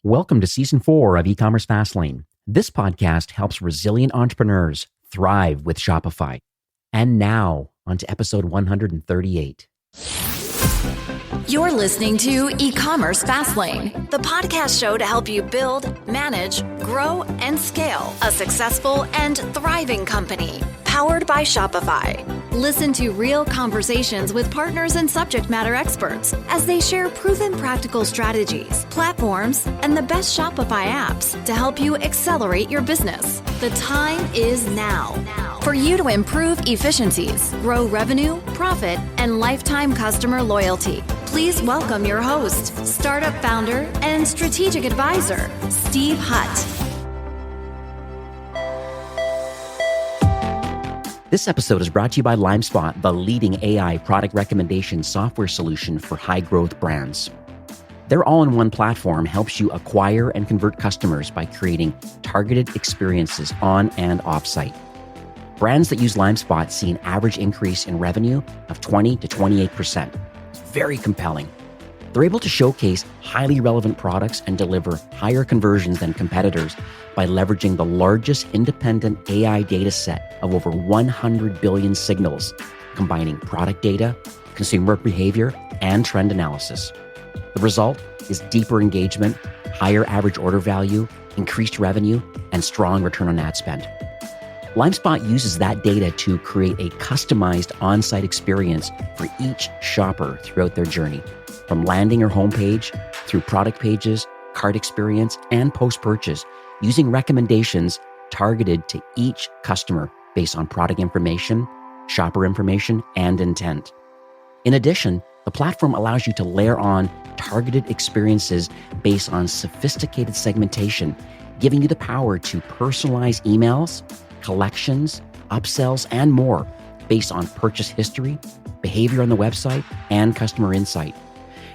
Welcome to Season 4 of E-commerce Fastlane. This podcast helps resilient entrepreneurs thrive with Shopify. And now, on to episode 138. You're listening to E-commerce Fastlane, the podcast show to help you build, manage, grow, and scale a successful and thriving company, powered by Shopify. Listen to real conversations with partners and subject matter experts as they share proven practical strategies, platforms, and the best Shopify apps to help you accelerate your business. The time is now for you to improve efficiencies, grow revenue, profit, and lifetime customer loyalty. Please welcome your host, startup founder, and strategic advisor, Steve Hutt. This episode is brought to you by LimeSpot, the leading AI product recommendation software solution for high-growth brands. Their all-in-one platform helps you acquire and convert customers by creating targeted experiences on and off-site. Brands that use LimeSpot see an average increase in revenue of 20 to 28%. Very compelling. They're able to showcase highly relevant products and deliver higher conversions than competitors by leveraging the largest independent AI data set of over 100 billion signals, combining product data, consumer behavior, and trend analysis. The result is deeper engagement, higher average order value, increased revenue, and strong return on ad spend. LimeSpot uses that data to create a customized on-site experience for each shopper throughout their journey, from landing or homepage through product pages, cart experience, and post-purchase, using recommendations targeted to each customer based on product information, shopper information, and intent. In addition, the platform allows you to layer on targeted experiences based on sophisticated segmentation, giving you the power to personalize emails, collections, upsells, and more based on purchase history, behavior on the website, and customer insight.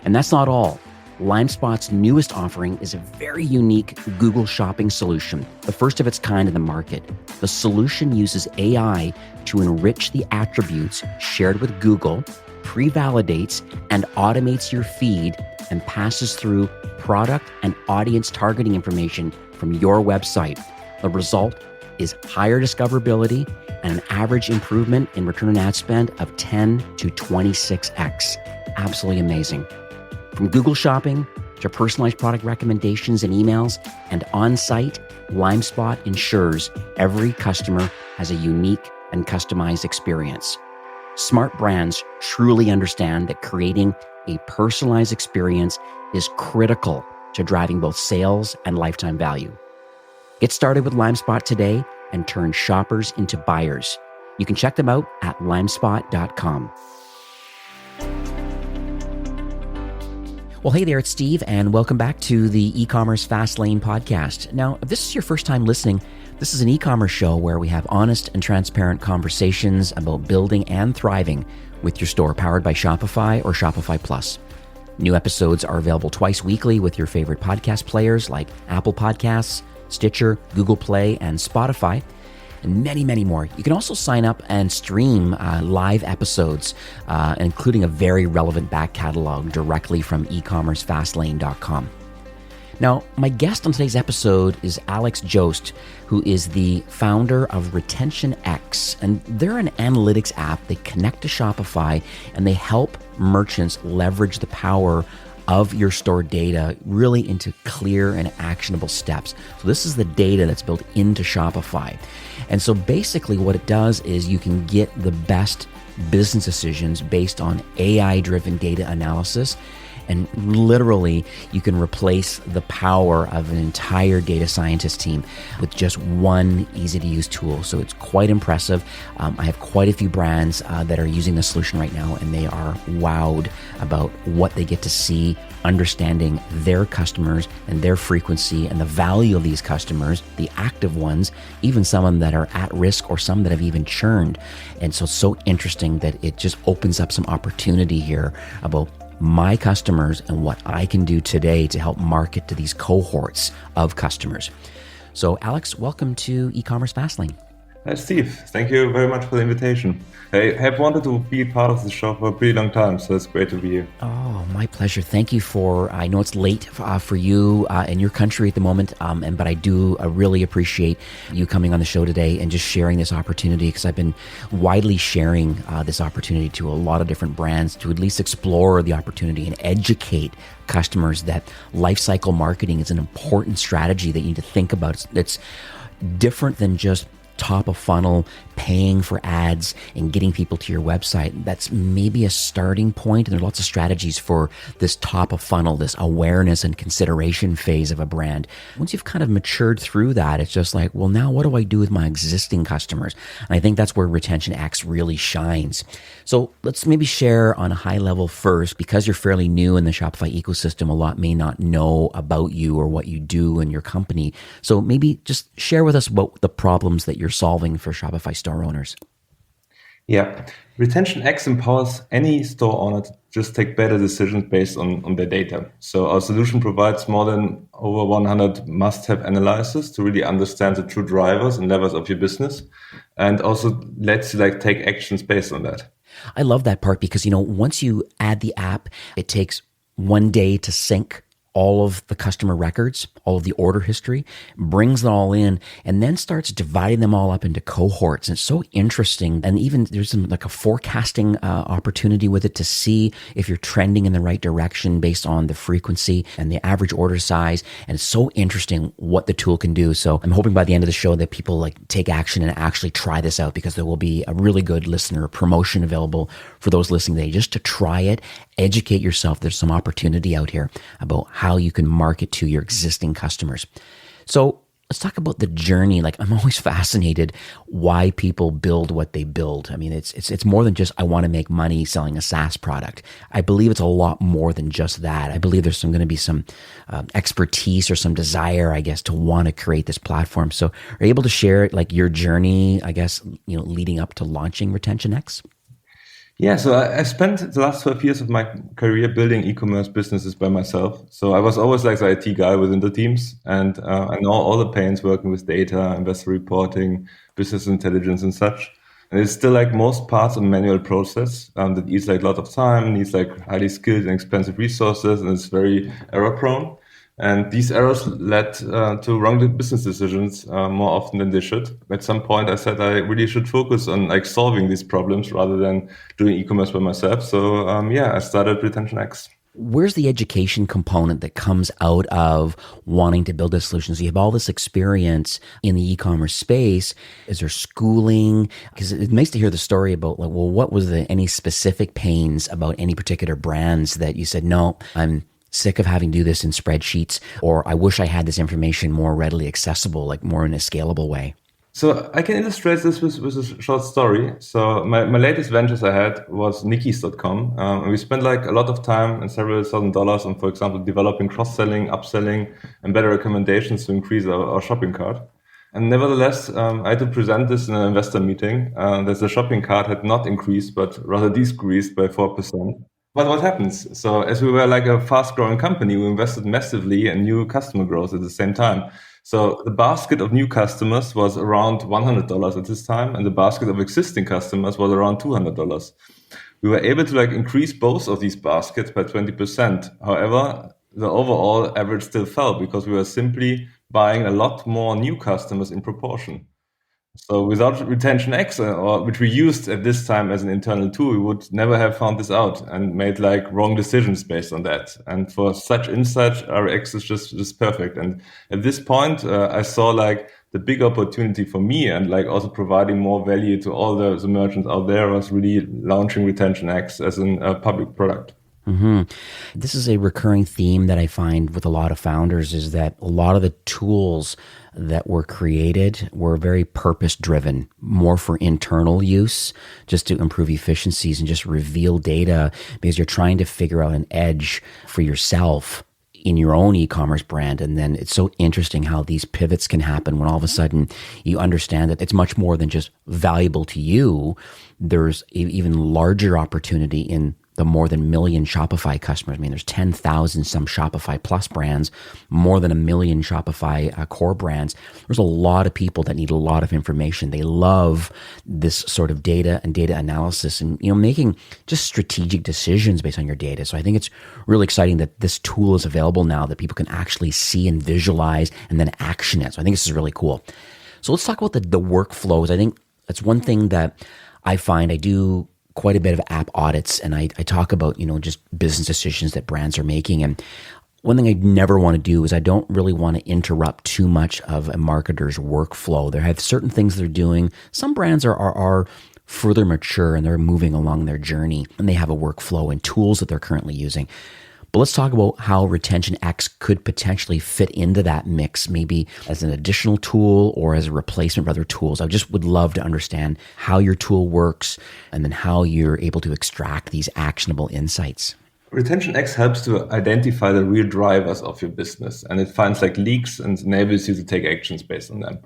And that's not all. LimeSpot's newest offering is a very unique Google Shopping solution, the first of its kind in the market. The solution uses AI to enrich the attributes shared with Google, pre-validates and automates your feed, and passes through product and audience targeting information from your website. The result is higher discoverability and an average improvement in return on ad spend of 10 to 26x. Absolutely amazing. From Google Shopping to personalized product recommendations and emails, and on-site, LimeSpot ensures every customer has a unique and customized experience. Smart brands truly understand that creating a personalized experience is critical to driving both sales and lifetime value. Get started with LimeSpot today and turn shoppers into buyers. You can check them out at limespot.com. Well, hey there, it's Steve, and welcome back to the E-commerce Fastlane podcast. Now, if this is your first time listening, this is an e-commerce show where we have honest and transparent conversations about building and thriving with your store, powered by Shopify or Shopify Plus. New episodes are available twice weekly with your favorite podcast players like Apple Podcasts, Stitcher, Google Play, and Spotify, and many, many more. You can also sign up and stream live episodes, including a very relevant back catalog directly from ecommercefastlane.com. Now, my guest on today's episode is Alex Jost, who is the founder of Retention X, and they're an analytics app. They connect to Shopify, and they help merchants leverage the power of your store data really into clear and actionable steps. So this is the data that's built into Shopify. And so basically what it does is you can get the best business decisions based on AI-driven data analysis. And literally, you can replace the power of an entire data scientist team with just one easy-to-use tool. So it's quite impressive. I have quite a few brands that are using this solution right now, and they are wowed about what they get to see, understanding their customers and their frequency and the value of these customers, the active ones, even some of them that are at risk or some that have even churned. And so it's so interesting that it just opens up some opportunity here about my customers and what I can do today to help market to these cohorts of customers. So Alex, welcome to E-commerce Fastlane. Hi, Steve. Thank you very much for the invitation. I have wanted to be part of the show for a pretty long time, so it's great to be here. Oh, my pleasure. Thank you for, I know it's late for you in your country at the moment, but I do really appreciate you coming on the show today and just sharing this opportunity, because I've been widely sharing this opportunity to a lot of different brands to at least explore the opportunity and educate customers that lifecycle marketing is an important strategy that you need to think about. It's different than just top of funnel, paying for ads and getting people to your website. That's maybe a starting point. And there are lots of strategies for this top of funnel, this awareness and consideration phase of a brand. Once you've kind of matured through that, it's just like, well, now what do I do with my existing customers? And I think that's where Retention X really shines. So let's maybe share on a high level first, because you're fairly new in the Shopify ecosystem, a lot may not know about you or what you do in your company. So maybe just share with us about the problems that you're solving for Shopify store owners. Yeah, Retention X empowers any store owner to just take better decisions based on their data. So our solution provides more than over 100 must-have analysis to really understand the true drivers and levers of your business, and also lets you take actions based on that. I love that part because, once you add the app, it takes 1 day to sync all of the customer records, all of the order history, brings it all in, and then starts dividing them all up into cohorts. And it's so interesting. And even there's a forecasting opportunity with it to see if you're trending in the right direction based on the frequency and the average order size. And it's so interesting what the tool can do. So I'm hoping by the end of the show that people take action and actually try this out, because there will be a really good listener promotion available for those listening today, just to try it, educate yourself. There's some opportunity out here about how you can market to your existing customers. So let's talk about the journey. I'm always fascinated why people build what they build. I mean, it's more than just, I want to make money selling a SaaS product. I believe it's a lot more than just that. I believe there's going to be some expertise or some desire, I guess, to want to create this platform. So are you able to share your journey, I guess, leading up to launching Retention X? Yeah, so I spent the last 12 years of my career building e-commerce businesses by myself. So I was always the IT guy within the teams, and I know all the pains working with data, investor reporting, business intelligence and such. And it's still most parts a manual process that eats a lot of time, needs highly skilled and expensive resources, and it's very error prone. And these errors led to wrong business decisions more often than they should. At some point, I said I really should focus on solving these problems rather than doing e-commerce by myself. So I started Retention X. Where's the education component that comes out of wanting to build a solution? So you have all this experience in the e-commerce space. Is there schooling? Because it's nice to hear the story about what was any specific pains about any particular brands that you said, no, I'm sick of having to do this in spreadsheets, or I wish I had this information more readily accessible, more in a scalable way? So I can illustrate this with a short story. So my latest ventures I had was Nikis.com. And we spent a lot of time and several $1,000s on, for example, developing cross-selling, upselling, and better recommendations to increase our shopping cart. And nevertheless, I had to present this in an investor meeting that the shopping cart had not increased, but rather decreased by 4%. But what happens? So as we were a fast-growing company, we invested massively in new customer growth at the same time. So the basket of new customers was around $100 at this time, and the basket of existing customers was around $200. We were able to increase both of these baskets by 20%. However, the overall average still fell because we were simply buying a lot more new customers in proportion. So without Retention X, or which we used at this time as an internal tool, we would never have found this out and made wrong decisions based on that. And for such insight, RX is just perfect. And at this point, I saw the big opportunity for me, and also providing more value to all the merchants out there, was really launching Retention X as a public product. Mm-hmm. This is a recurring theme that I find with a lot of founders, is that a lot of the tools that were created were very purpose-driven, more for internal use, just to improve efficiencies and just reveal data, because you're trying to figure out an edge for yourself in your own e-commerce brand. And then it's so interesting how these pivots can happen when all of a sudden you understand that it's much more than just valuable to you. There's even larger opportunity in the more than million Shopify customers. I mean, there's 10,000 some Shopify Plus brands, more than a million Shopify core brands. There's a lot of people that need a lot of information. They love this sort of data and data analysis and, making just strategic decisions based on your data. So I think it's really exciting that this tool is available now that people can actually see and visualize and then action it. So I think this is really cool. So let's talk about the workflows. I think that's one thing that I find. I do quite a bit of app audits, and I talk about, just business decisions that brands are making. And one thing I never want to do is I don't really want to interrupt too much of a marketer's workflow. They have certain things they're doing. Some brands are further mature and they're moving along their journey, and they have a workflow and tools that they're currently using. But let's talk about how Retention X could potentially fit into that mix, maybe as an additional tool or as a replacement for other tools. I just would love to understand how your tool works and then how you're able to extract these actionable insights. Retention X helps to identify the real drivers of your business, and it finds leaks and enables you to take actions based on them.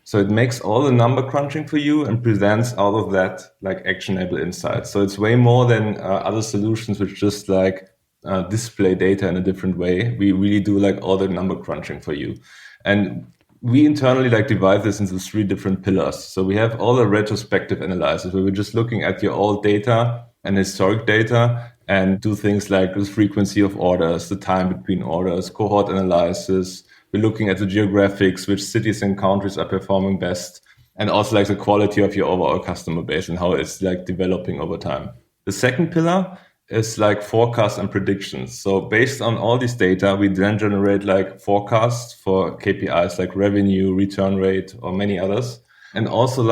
So it makes all the number crunching for you and presents out of that actionable insights. So it's way more than other solutions which just display data in a different way. We really do all the number crunching for you. And we internally divide this into 3 different pillars. So we have all the retrospective analysis where we're just looking at your old data and historic data and do things like the frequency of orders, the time between orders, cohort analysis. We're looking at the geographics, which cities and countries are performing best, and also the quality of your overall customer base and how it's developing over time. The second pillar is forecasts and predictions. So based on all this data, we then generate forecasts for KPIs like revenue, return rate, or many others. And also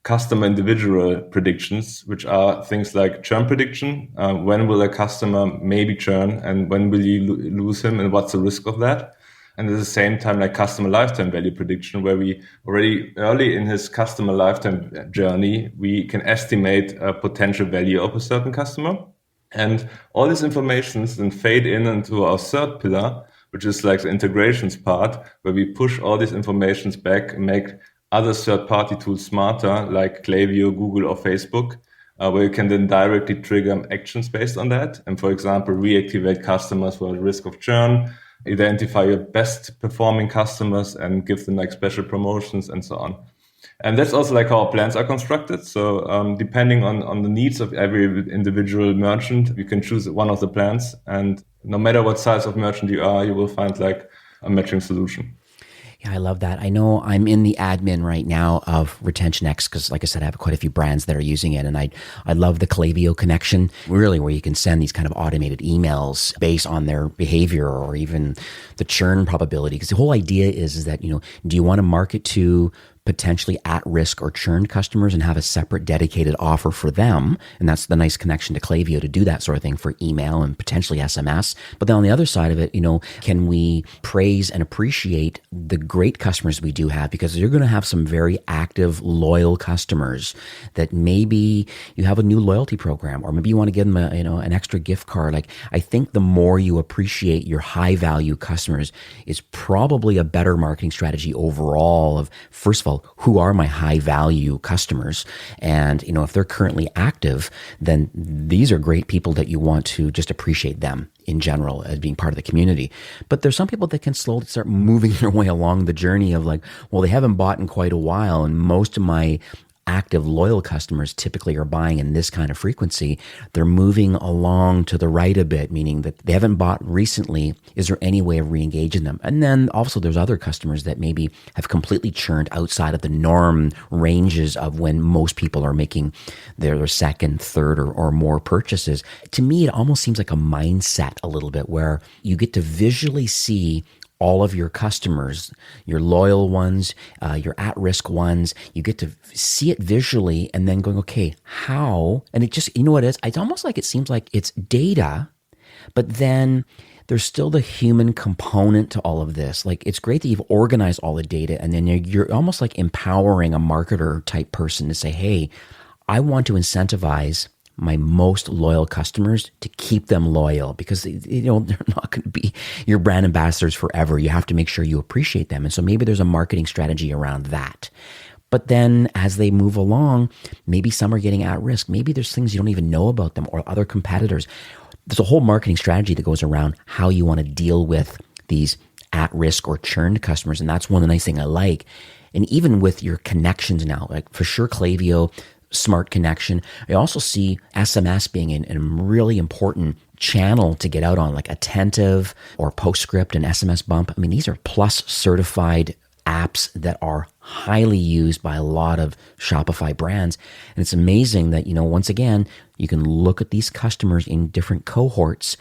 customer individual predictions, which are things like churn prediction. When will a customer maybe churn and when will you lose him and what's the risk of that? And at the same time, customer lifetime value prediction, where we already early in his customer lifetime journey, we can estimate a potential value of a certain customer. And all these informations then fade into our third pillar, which is the integrations part, where we push all these informations back and make other third-party tools smarter, like Klaviyo, Google, or Facebook, where you can then directly trigger actions based on that. And for example, reactivate customers who are at risk of churn, identify your best performing customers and give them special promotions and so on. And that's also how our plans are constructed. So depending on the needs of every individual merchant, you can choose one of the plans. And no matter what size of merchant you are, you will find a matching solution. Yeah, I love that. I know I'm in the admin right now of Retention X because, like I said, I have quite a few brands that are using it. And I love the Klaviyo connection, really, where you can send these kind of automated emails based on their behavior or even the churn probability. Because the whole idea is that, do you want to market to potentially at-risk or churned customers and have a separate dedicated offer for them? And that's the nice connection to Klaviyo to do that sort of thing for email and potentially SMS. But then on the other side of it, can we praise and appreciate the great customers we do have? Because you're going to have some very active, loyal customers that maybe you have a new loyalty program, or maybe you want to give them an extra gift card. I think the more you appreciate your high-value customers is probably a better marketing strategy overall of, first of all, who are my high value customers? And, if they're currently active, then these are great people that you want to just appreciate them in general as being part of the community. But there's some people that can slowly start moving their way along the journey of they haven't bought in quite a while. And most of my active loyal customers typically are buying in this kind of frequency. They're moving along to the right a bit, meaning that they haven't bought recently. Is there any way of re-engaging them? And then also there's other customers that maybe have completely churned outside of the norm ranges of when most people are making their second, third, or more purchases. To me, it almost seems like a mindset a little bit where you get to visually see all of your customers, your loyal ones, your at-risk ones. You get to see it visually and then going, okay, how? And it just, what it is? It's almost like it seems like it's data, but then there's still the human component to all of this. It's great that you've organized all the data, and then you're almost empowering a marketer type person to say, hey, I want to incentivize my most loyal customers to keep them loyal, because they're not going to be your brand ambassadors forever. You have to make sure you appreciate them. And so maybe there's a marketing strategy around that. But then as they move along, maybe some are getting at risk. Maybe there's things you don't even know about them or other competitors. There's a whole marketing strategy that goes around how you want to deal with these at risk or churned customers. And that's one of the nice things I like. And even with your connections now, like for sure, Klaviyo, smart connection. I also see SMS being a really important channel to get out on, like Attentive or Postscript and SMS Bump. I mean, these are Plus certified apps that are highly used by a lot of Shopify brands. And it's amazing that, once again, you can look at these customers in different cohorts,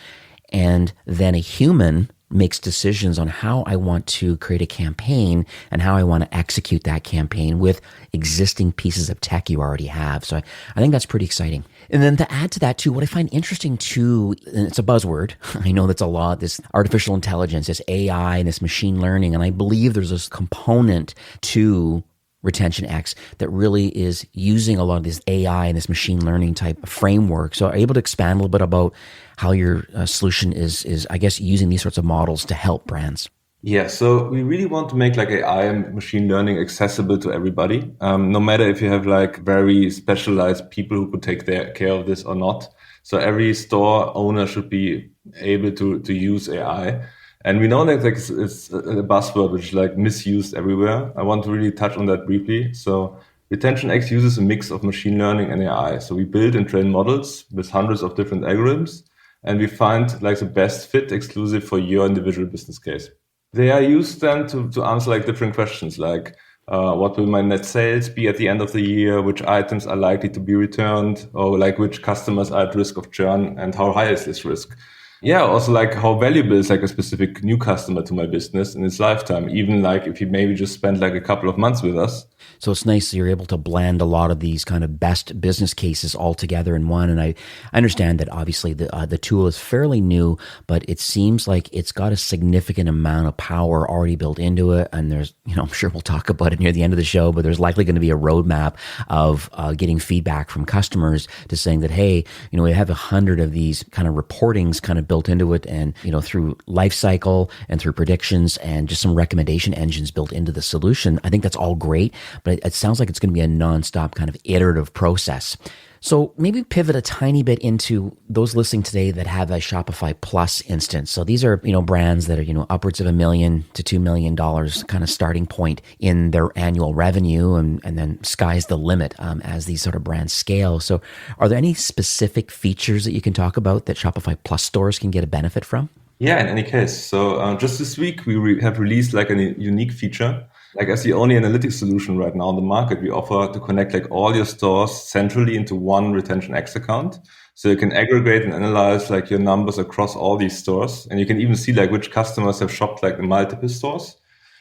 and then a human makes decisions on how I want to create a campaign and how I want to execute that campaign with existing pieces of tech you already have. So I think that's pretty exciting. And then to add to that too, what I find interesting too, and it's a buzzword, I know that's a lot, this artificial intelligence, this AI and this machine learning, and I believe there's this component to Retention X that really is using a lot of this AI and this machine learning type framework. So are you able to expand a little bit about how your solution is, I guess, using these sorts of models to help brands? Yeah, so we really want to make like AI and machine learning accessible to everybody, no matter if you have like very specialized people who could take care of this or not. So every store owner should be able to use AI. And we know that like it's a buzzword which is like misused everywhere. I want to really touch on that briefly. So Retention X uses a mix of machine learning and AI. So we build and train models with hundreds of different algorithms, and we find like the best fit exclusive for your individual business case. They are used then to answer like different questions like, what will my net sales be at the end of the year? Which items are likely to be returned? Or like which customers are at risk of churn and how high is this risk? Yeah, also like how valuable is like a specific new customer to my business in its lifetime, even like if you maybe just spend like a couple of months with us. So it's nice that you're able to blend a lot of these kind of best business cases all together in one. And I understand that obviously the tool is fairly new, but it seems like it's got a significant amount of power already built into it. And there's, I'm sure we'll talk about it near the end of the show, but there's likely going to be a roadmap of getting feedback from customers to saying that, hey, we have 100 of these kind of reportings kind of built into it, and through life cycle and through predictions and just some recommendation engines built into the solution. I think that's all great, but it sounds like it's going to be a nonstop kind of iterative process. So maybe pivot a tiny bit into those listening today that have a Shopify Plus instance. So these are, brands that are, upwards of $1 million to $2 million kind of starting point in their annual revenue. And then sky's the limit as these sort of brands scale. So are there any specific features that you can talk about that Shopify Plus stores can get a benefit from? Yeah, in any case. So just this week, we have released like a unique feature. Like as the only analytics solution right now in the market, we offer to connect like all your stores centrally into one Retention X account. So you can aggregate and analyze like your numbers across all these stores. And you can even see like which customers have shopped like in multiple stores.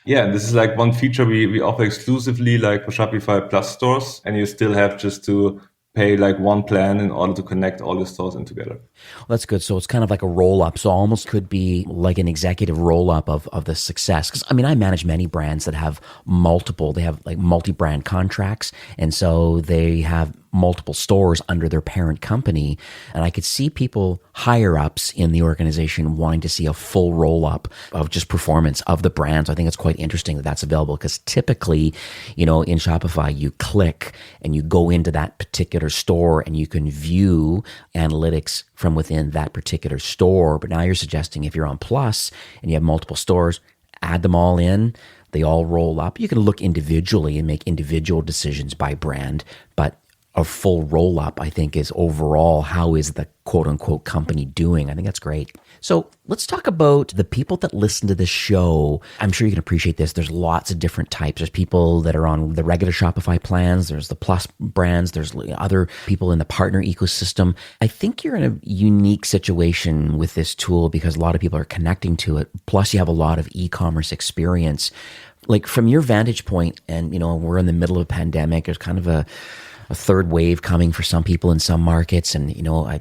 Yeah, and this is like one feature we offer exclusively like for Shopify Plus stores. And you still have just to pay like one plan in order to connect all the stores in together. Well, that's good. So it's kind of like a roll-up. So almost could be like an executive roll-up of the success. Because I manage many brands that have they have like multi-brand contracts. And so they have multiple stores under their parent company. And I could see people higher ups in the organization wanting to see a full roll-up of just performance of the brands. I think it's quite interesting that that's available, because typically, in Shopify, you click and you go into that particular store and you can view analytics from within that particular store. But now you're suggesting if you're on Plus and you have multiple stores, add them all in, they all roll up. You can look individually and make individual decisions by brand, but a full roll-up, I think, is overall, how is the quote-unquote company doing? I think that's great. So let's talk about the people that listen to this show. I'm sure you can appreciate this. There's lots of different types. There's people that are on the regular Shopify plans. There's the Plus brands. There's other people in the partner ecosystem. I think you're in a unique situation with this tool because a lot of people are connecting to it. Plus, you have a lot of e-commerce experience. Like from your vantage point, and we're in the middle of a pandemic. There's kind of a third wave coming for some people in some markets, and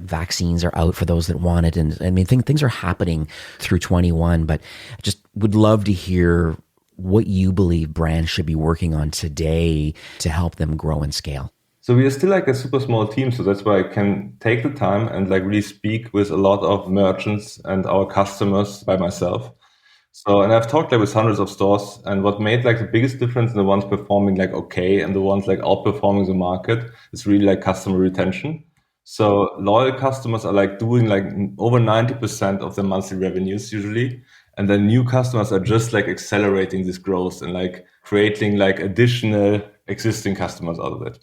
vaccines are out for those that want it, and things are happening through 21. But I just would love to hear what you believe brands should be working on today to help them grow and scale. So we are still like a super small team, so that's why I can take the time and like really speak with a lot of merchants and our customers by myself. So, and I've talked like with hundreds of stores, and what made like the biggest difference in the ones performing like okay and the ones like outperforming the market is really like customer retention. So loyal customers are like doing like over 90% of their monthly revenues usually. And then new customers are just like accelerating this growth and like creating like additional existing customers out of it.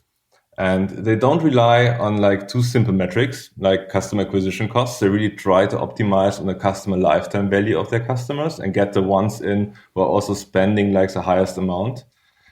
And they don't rely on like two simple metrics like customer acquisition costs. They really try to optimize on the customer lifetime value of their customers and get the ones in who are also spending like the highest amount.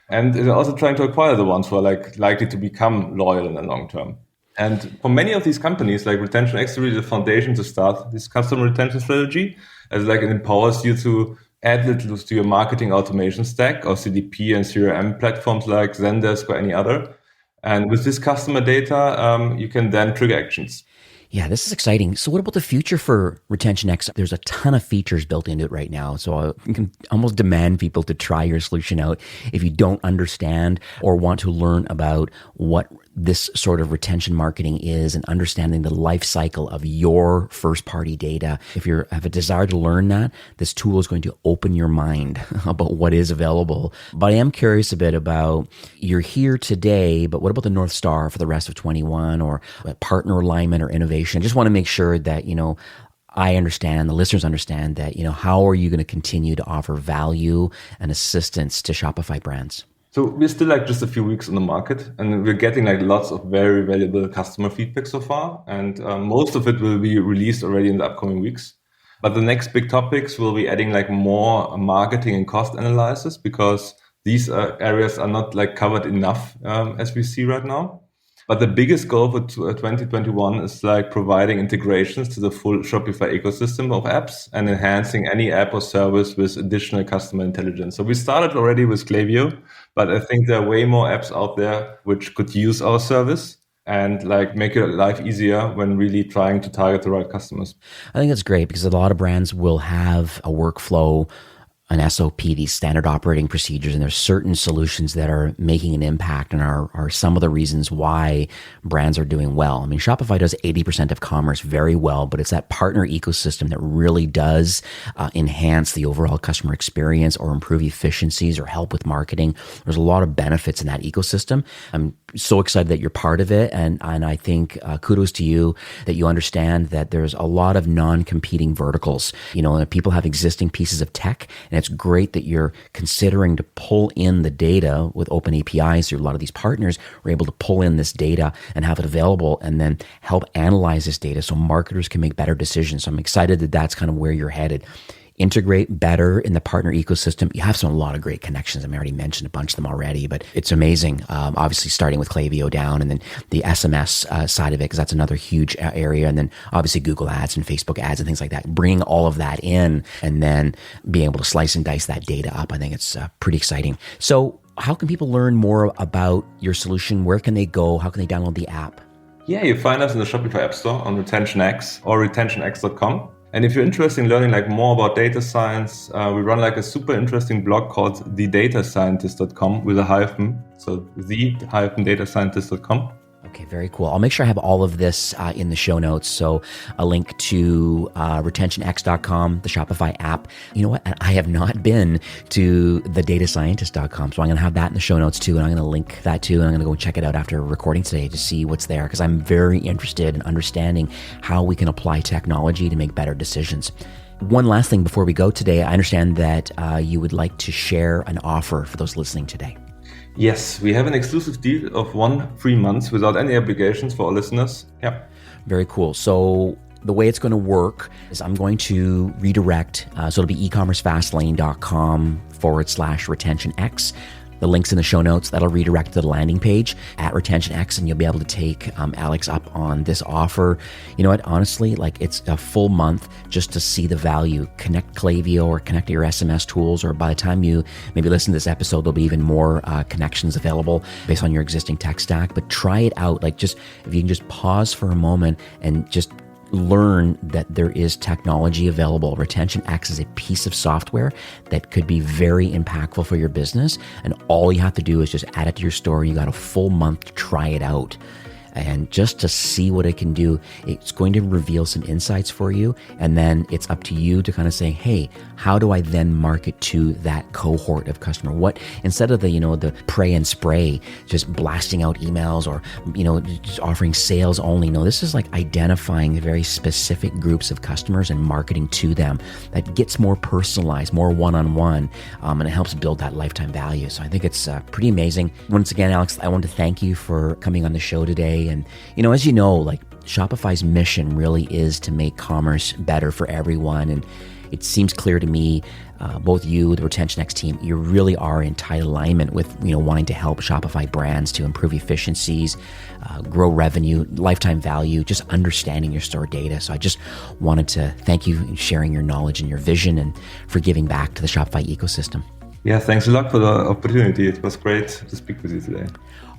And they're also trying to acquire the ones who are like likely to become loyal in the long term. And for many of these companies, like Retention X is really the foundation to start this customer retention strategy, as like it empowers you to add little to your marketing automation stack or CDP and CRM platforms like Zendesk or any other. And with this customer data, you can then trigger actions. Yeah, this is exciting. So what about the future for Retention X? There's a ton of features built into it right now. So you can almost demand people to try your solution out if you don't understand or want to learn about what this sort of retention marketing is and understanding the life cycle of your first party data. If you have a desire to learn that, this tool is going to open your mind about what is available. But I am curious a bit about, you're here today, but what about the North Star for the rest of 21 or partner alignment or innovation? I just want to make sure that, I understand, the listeners understand that, how are you going to continue to offer value and assistance to Shopify brands? So we're still like just a few weeks on the market, and we're getting like lots of very valuable customer feedback so far. And most of it will be released already in the upcoming weeks. But the next big topics will be adding like more marketing and cost analysis, because these areas are not like covered enough as we see right now. But the biggest goal for 2021 is like providing integrations to the full Shopify ecosystem of apps and enhancing any app or service with additional customer intelligence. So we started already with Klaviyo, but I think there are way more apps out there which could use our service and like make your life easier when really trying to target the right customers. I think that's great, because a lot of brands will have a workflow, an SOP, these standard operating procedures, and there's certain solutions that are making an impact and are some of the reasons why brands are doing well. I mean, Shopify does 80% of commerce very well, but it's that partner ecosystem that really does enhance the overall customer experience or improve efficiencies or help with marketing. There's a lot of benefits in that ecosystem. I'm so excited that you're part of it, and I think kudos to you that you understand that there's a lot of non-competing verticals. And people have existing pieces of tech, and it's great that you're considering to pull in the data with open APIs through a lot of these partners. We're able to pull in this data and have it available and then help analyze this data so marketers can make better decisions. So I'm excited that that's kind of where you're headed. Integrate better in the partner ecosystem. You have a lot of great connections. I already mentioned a bunch of them already, but it's amazing. Obviously starting with Klaviyo down, and then the SMS side of it, because that's another huge area. And then obviously Google ads and Facebook ads and things like that. Bring all of that in and then being able to slice and dice that data up. I think it's pretty exciting. So how can people learn more about your solution? Where can they go? How can they download the app? Yeah, you find us in the Shopify App Store on Retention X or retentionx.com. And if you're interested in learning like more about data science, we run like a super interesting blog called thedatascientist.com with a hyphen. So the-datascientist.com. Okay, very cool. I'll make sure I have all of this in the show notes. So a link to retentionx.com, the Shopify app. You know what? I have not been to thedatascientist.com. So I'm going to have that in the show notes too. And I'm going to link that too. And I'm going to go check it out after recording today to see what's there, because I'm very interested in understanding how we can apply technology to make better decisions. One last thing before we go today, I understand that you would like to share an offer for those listening today. Yes, we have an exclusive deal of 1 free month without any obligations for our listeners. Yeah. Very cool. So the way it's going to work is I'm going to redirect. So it'll be ecommercefastlane.com/retentionx. The link's in the show notes. That'll redirect to the landing page at RetentionX, and you'll be able to take Alex up on this offer. You know what? Honestly, like, it's a full month just to see the value. Connect Klaviyo or connect to your SMS tools, or by the time you maybe listen to this episode, there'll be even more connections available based on your existing tech stack. But try it out. Like, just if you can just pause for a moment and just learn that there is technology available. Retention X is a piece of software that could be very impactful for your business. And all you have to do is just add it to your store. You got a full month to try it out. and just to see what it can do. It's going to reveal some insights for you. And then it's up to you to kind of say, hey, how do I then market to that cohort of customer? What, instead of the pray and spray, just blasting out emails or, just offering sales only. No, this is like identifying very specific groups of customers and marketing to them that gets more personalized, more one-on-one, and it helps build that lifetime value. So I think it's pretty amazing. Once again, Alex, I want to thank you for coming on the show today. And, as you know, like Shopify's mission really is to make commerce better for everyone. And it seems clear to me, both you, the Retention X team, you really are in tight alignment with, wanting to help Shopify brands to improve efficiencies, grow revenue, lifetime value, just understanding your store data. So I just wanted to thank you for sharing your knowledge and your vision and for giving back to the Shopify ecosystem. Yeah, thanks a lot for the opportunity. It was great to speak with you today.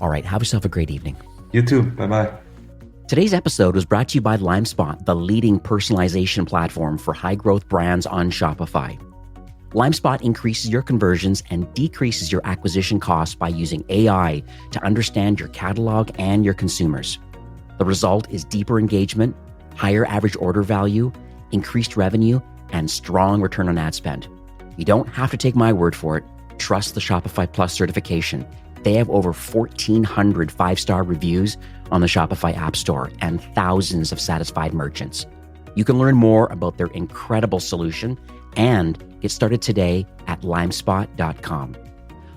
All right, have yourself a great evening. You too. Bye-bye. Today's episode was brought to you by LimeSpot, the leading personalization platform for high-growth brands on Shopify. LimeSpot increases your conversions and decreases your acquisition costs by using AI to understand your catalog and your consumers. The result is deeper engagement, higher average order value, increased revenue, and strong return on ad spend. You don't have to take my word for it. Trust the Shopify Plus certification. They have over 1,400 five-star reviews on the Shopify App Store and thousands of satisfied merchants. You can learn more about their incredible solution and get started today at limespot.com.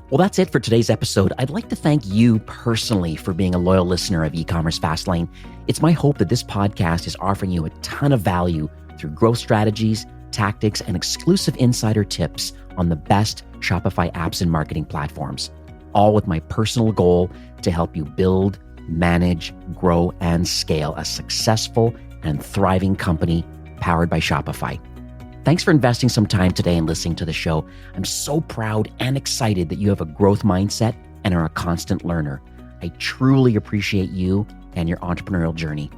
Well, that's it for today's episode. I'd like to thank you personally for being a loyal listener of E-commerce Fastlane. It's my hope that this podcast is offering you a ton of value through growth strategies, tactics, and exclusive insider tips on the best Shopify apps and marketing platforms, all with my personal goal to help you build, manage, grow, and scale a successful and thriving company powered by Shopify. Thanks for investing some time today and listening to the show. I'm so proud and excited that you have a growth mindset and are a constant learner. I truly appreciate you and your entrepreneurial journey.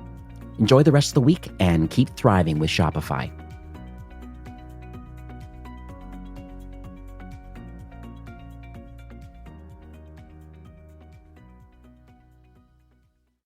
Enjoy the rest of the week and keep thriving with Shopify.